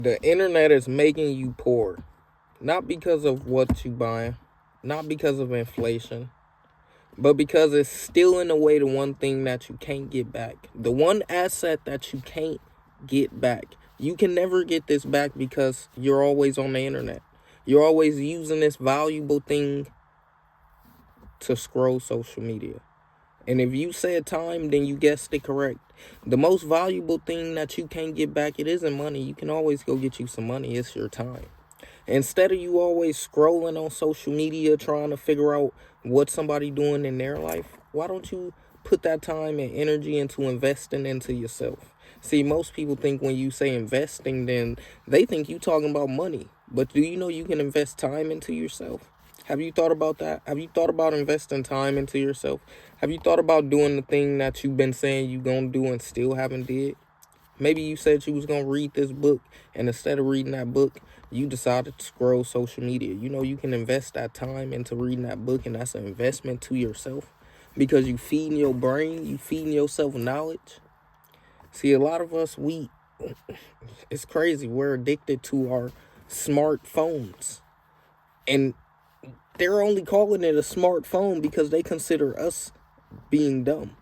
The internet is making you poor, not because of what you buy, not because of inflation, but because it's stealing away the one thing that you can't get back. The one asset that you can't get back. You can never get this back because you're always on the internet. You're always using this valuable thing to scroll social media. And if you said time, then you guessed it correct. The most valuable thing that you can't get back, it isn't money. You can always go get you some money. It's your time. Instead of you always scrolling on social media trying to figure out what somebody doing in their life, why don't you put that time and energy into investing into yourself? See, most people think when you say investing, then they think you talking about money. But do you know you can invest time into yourself? Have you thought about that? Have you thought about investing time into yourself? Have you thought about doing the thing that you've been saying you're going to do and still haven't did? Maybe you said you was going to read this book, and instead of reading that book, you decided to scroll social media. You know, you can invest that time into reading that book, and that's an investment to yourself because you feeding your brain, you feeding yourself knowledge. See, a lot of us, it's crazy. We're addicted to our smartphones, and they're only calling it a smartphone because they consider us being dumb.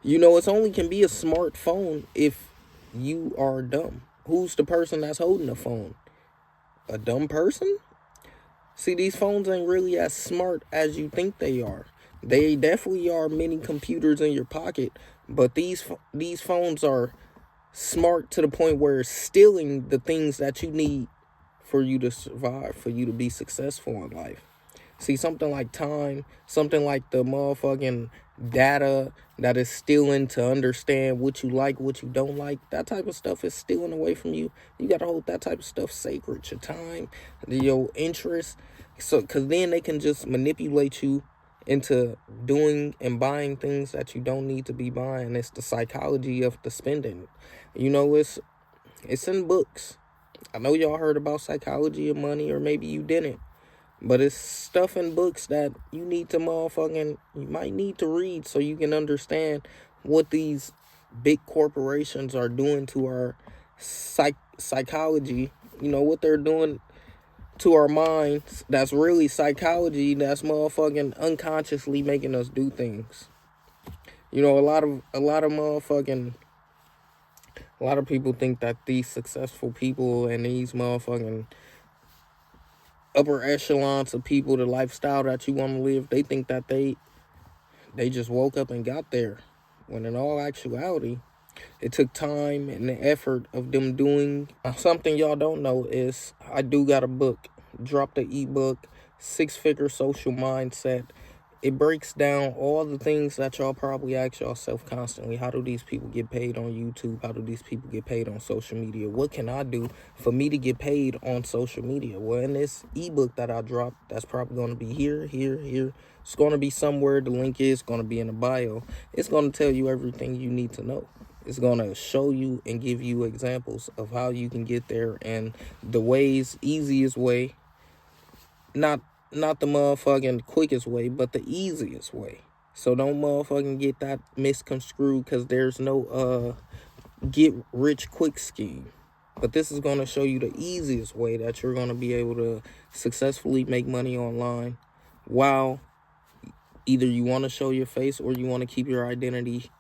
You know, it's only can be a smartphone if you are dumb. Who's the person that's holding the phone? A dumb person? See, these phones ain't really as smart as you think they are. They definitely are mini computers in your pocket, but these phones are smart to the point where it's stealing the things that you need for you to survive, for you to be successful in life. See, something like time, something like the motherfucking data that is stealing to understand what you like, what you don't like, that type of stuff is stealing away from you. You got to hold that type of stuff sacred, your time, your interests. So, because then they can just manipulate you into doing and buying things that you don't need to be buying. It's the psychology of the spending. You know, it's in books. I know y'all heard about psychology of money, or maybe you didn't. But it's stuff in books that you need to you might need to read so you can understand what these big corporations are doing to our psychology. You know, what they're doing to our minds. That's really psychology. That's motherfucking unconsciously making us do things. You know, a lot of people think that these successful people and these motherfucking upper echelons of people, the lifestyle that you want to live, they think that they just woke up and got there. When in all actuality, it took time and the effort of them doing something y'all don't know is I do got a book. Dropped the ebook, 6-Figure Social Mindset. It breaks down all the things that y'all probably ask yourself constantly. How do these people get paid on YouTube? How do these people get paid on social media? What can I do for me to get paid on social media? Well, in this ebook that I dropped, that's probably going to be here. It's going to be somewhere. The link is going to be in the bio. It's going to tell you everything you need to know. It's going to show you and give you examples of how you can get there and the easiest way, not the motherfucking quickest way, but the easiest way. So don't motherfucking get that misconstrued because there's no get rich quick scheme. But this is going to show you the easiest way that you're going to be able to successfully make money online while either you want to show your face or you want to keep your identity,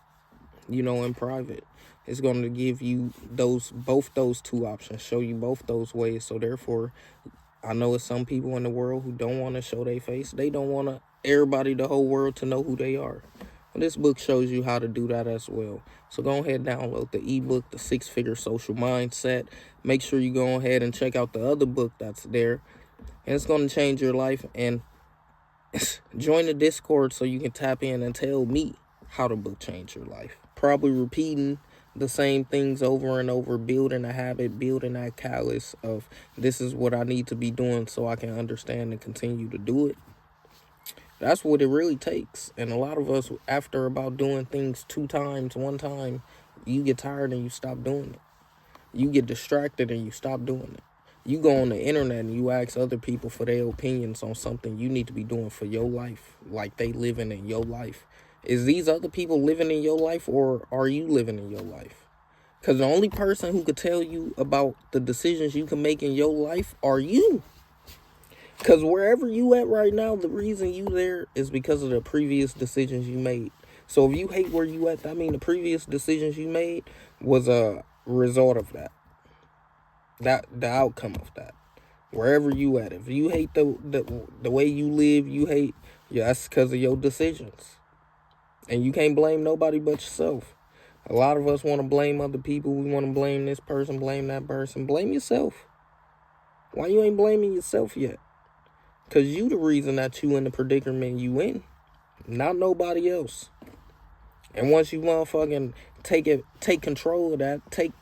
in private. It's going to give you both those two options, show you both those ways. So therefore, I know it's some people in the world who don't want to show their face. They don't want the whole world to know who they are. Well, this book shows you how to do that as well. So go ahead and download the ebook, The 6-Figure Social Mindset. Make sure you go ahead and check out the other book that's there. And it's going to change your life. And join the Discord so you can tap in and tell me how the book changed your life. Probably repeating the same things over and over, building a habit, building that callus of this is what I need to be doing so I can understand and continue to do it. That's what it really takes. And a lot of us, after about doing things 2 times, 1 time, you get tired and you stop doing it. You get distracted and you stop doing it. You go on the internet and you ask other people for their opinions on something you need to be doing for your life, like they living in your life. Is these other people living in your life, or are you living in your life? Because the only person who could tell you about the decisions you can make in your life are you. Because wherever you at right now, the reason you there is because of the previous decisions you made. So if you hate where you at, I mean the previous decisions you made was a result of that. The outcome of that. Wherever you at. If you hate the way you live, you hate, yeah, that's because of your decisions. And you can't blame nobody but yourself. A lot of us want to blame other people. We want to blame this person, blame that person. Blame yourself. Why you ain't blaming yourself yet? Because you the reason that you in the predicament you in. Not nobody else. And once you motherfucking take control of that, take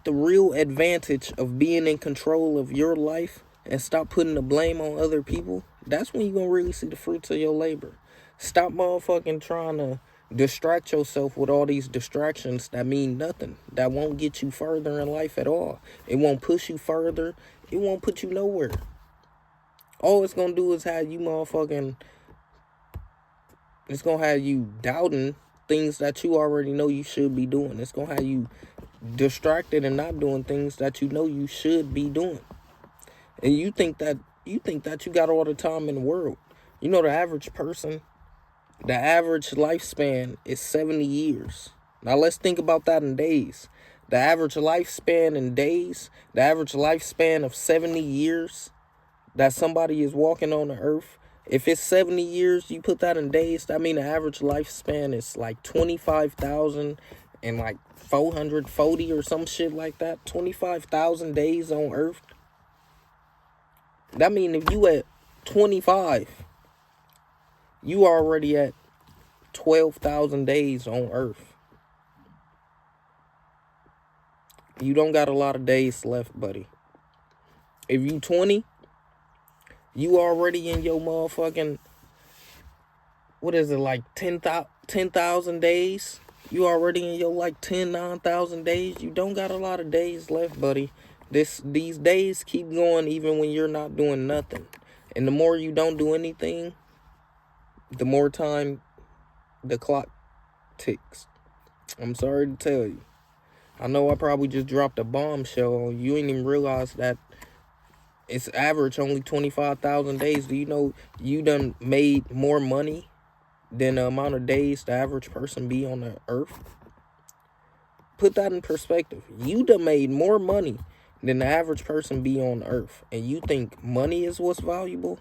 the real advantage of being in control of your life and stop putting the blame on other people, that's when you're going to really see the fruits of your labor. Stop motherfucking trying to distract yourself with all these distractions that mean nothing, that won't get you further in life at all. It won't push you further. It won't put you nowhere. All it's going to do is have you motherfucking, it's going to have you doubting things that you already know you should be doing. It's going to have you distracted and not doing things that you know you should be doing. And you think that you got all the time in the world. You know, the average person, the average lifespan is 70 years. Now let's think about that in days. The average lifespan in days, the average lifespan of 70 years that somebody is walking on the earth. If it's 70 years, you put that in days, that means the average lifespan is like 25,000 and like 440 or some shit like that. 25,000 days on earth. That means if you at 25, you already at 12,000 days on earth. You don't got a lot of days left, buddy. If you 20, you already in your motherfucking, what is it, like 10,000 days? You already in your like 9,000 days. You don't got a lot of days left, buddy. These days keep going even when you're not doing nothing. And the more you don't do anything, the more time the clock ticks. I'm sorry to tell you. I know I probably just dropped a bombshell on you. You ain't even realize that it's average only 25,000 days. Do you know you done made more money than the amount of days the average person be on the earth? Put that in perspective. You done made more money than the average person be on earth. And you think money is what's valuable?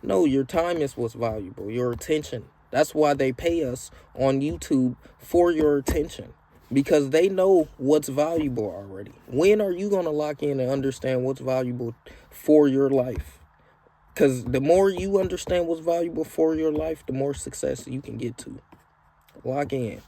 No, your time is what's valuable. Your attention. That's why they pay us on YouTube for your attention. Because they know what's valuable already. When are you going to lock in and understand what's valuable for your life? Because the more you understand what's valuable for your life, the more success you can get to. Lock in.